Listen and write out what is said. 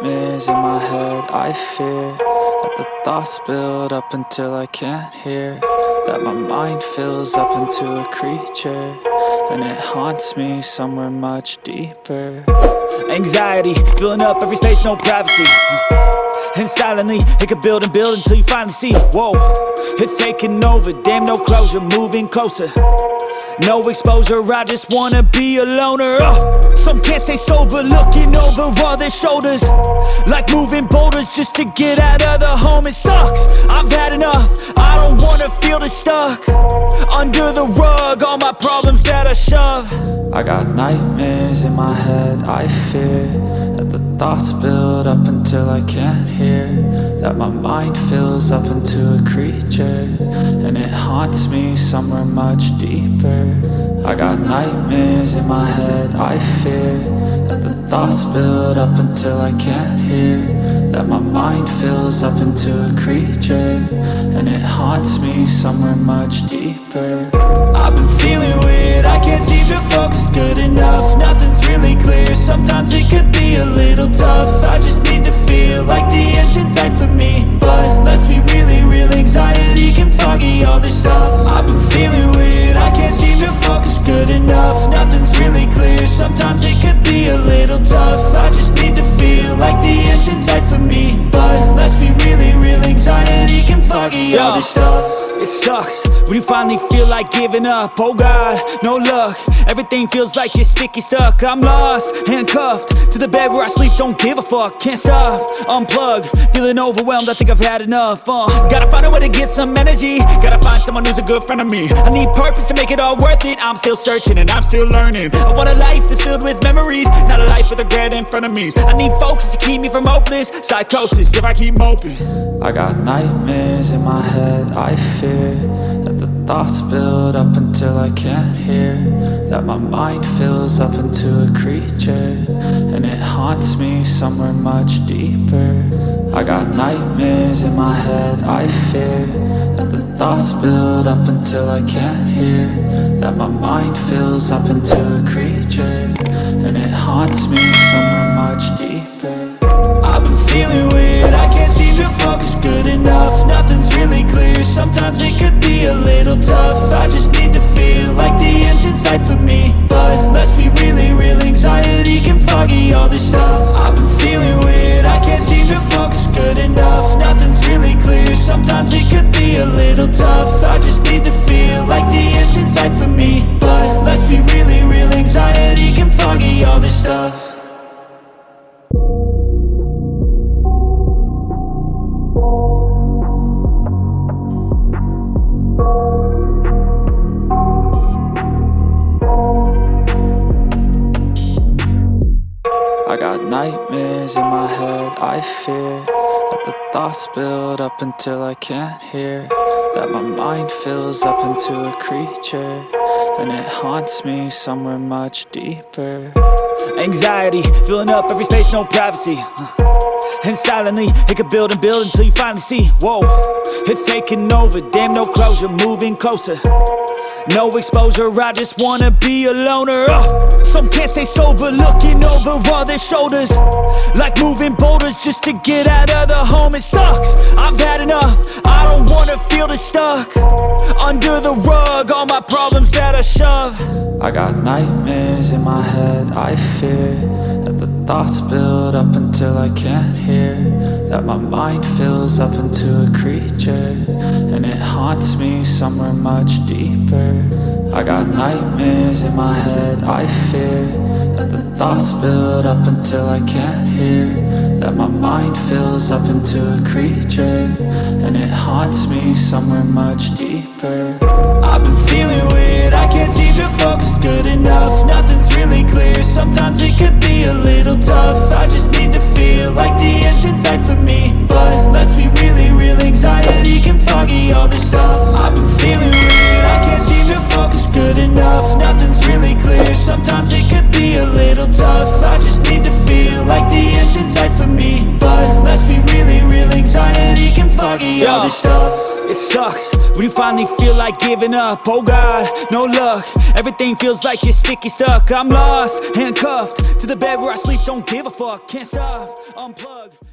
nightmares in my head. I fear that the thoughts build up until I can't hear, that my mind fills up into a creature, and it haunts me somewhere much deeper. Anxiety, filling up every space, no privacy. And silently, it could build and build until you finally see, whoa, it's taking over, damn, no closure, moving closer. No exposure, I just wanna be a loner. Some can't stay sober, looking over all their shoulders, like moving boulders just to get out of the home. It sucks, I've had enough, I don't wanna feel the stuck under the rug, all my problems that I shove. I got nightmares in my head, I fear that the thoughts build up until I can't hear, that my mind fills up into a creature, and it haunts me somewhere much deeper. I got nightmares in my head, I fear that the thoughts build up until I can't hear, that my mind fills up into a creature, and it haunts me somewhere much deeper. I've been feeling weird, I can't seem to focus good enough. Nothing's really clear, sometimes it could be a little tough. I just need to feel like the end's in sight for me, but let's be really real, anxiety can foggy all this stuff. I've been feeling weird, I can't seem to focus good enough. Nothing's really clear, sometimes it could be a little tough. I just need to feel like the end's in sight for me, but let's be really real, anxiety can foggy all this stuff. It sucks when you finally feel like giving up. Oh God, no luck, everything feels like you're sticky stuck. I'm lost, handcuffed to the bed where I sleep, don't give a fuck. Can't stop, unplug, feeling overwhelmed, I think I've had enough. Gotta find a way to get some energy, gotta find someone who's a good friend of me. I need purpose to make it all worth it, I'm still searching and I'm still learning. I want a life that's filled with memories, not a life with regret in front of me. I need focus to keep me from hopeless psychosis if I keep moping. I got nightmares in my head, I fear that the thoughts build up until I can't hear, that my mind fills up into a creature, and it haunts me somewhere much deeper. I got nightmares in my head, I fear that the thoughts build up until I can't hear, that my mind fills up into a creature, and it haunts me somewhere much deeper. I've been feeling weird, I can't seem to focus good enough. Nothing's really clear, sometimes it could be a little tough. I just need to feel like the end's in sight for me, but let's be really real, anxiety can foggy all this stuff. I've been feeling weird, I can't seem to focus good enough. Nothing's really clear, sometimes it could be a little tough. I just need to feel like the end's in sight for me, but let's be really real, anxiety can foggy all this stuff. I got nightmares in my head, I fear that the thoughts build up until I can't hear, that my mind fills up into a creature, and it haunts me somewhere much deeper. Anxiety, filling up every space, no privacy. And silently, it could build and build until you finally see, whoa, it's taking over, damn, no closure, moving closer. No exposure, I just wanna be a loner. Some can't stay sober, looking over all their shoulders, like moving boulders just to get out of the home. It sucks, I've had enough, I don't wanna feel the stuck under the rug, all my problems that I shove. I got nightmares in my head, I fear that the thoughts build up until I can't hear, that my mind fills up into a creature, and it haunts me somewhere much deeper. I got nightmares in my head, I fear that the thoughts build up until I can't hear, that my mind fills up into a creature, and it haunts me somewhere much deeper. I've been feeling weird, I can't seem to focus good enough. Nothing's really clear, sometimes it could be a little tough. I just need to feel like the end's in sight for me, but let's be really real, anxiety can foggy all this stuff. I've been feeling weird, I can't seem to focus good enough. Nothing's really clear, sometimes it could be a little tough. I just need to feel like the end's in sight for me, but let's be really real, anxiety can foggy me all this stuff. It sucks when you finally feel like giving up. Oh God, no luck. Everything feels like you're sticky stuck. I'm lost, handcuffed to the bed where I sleep. Don't give a fuck, can't stop, unplug.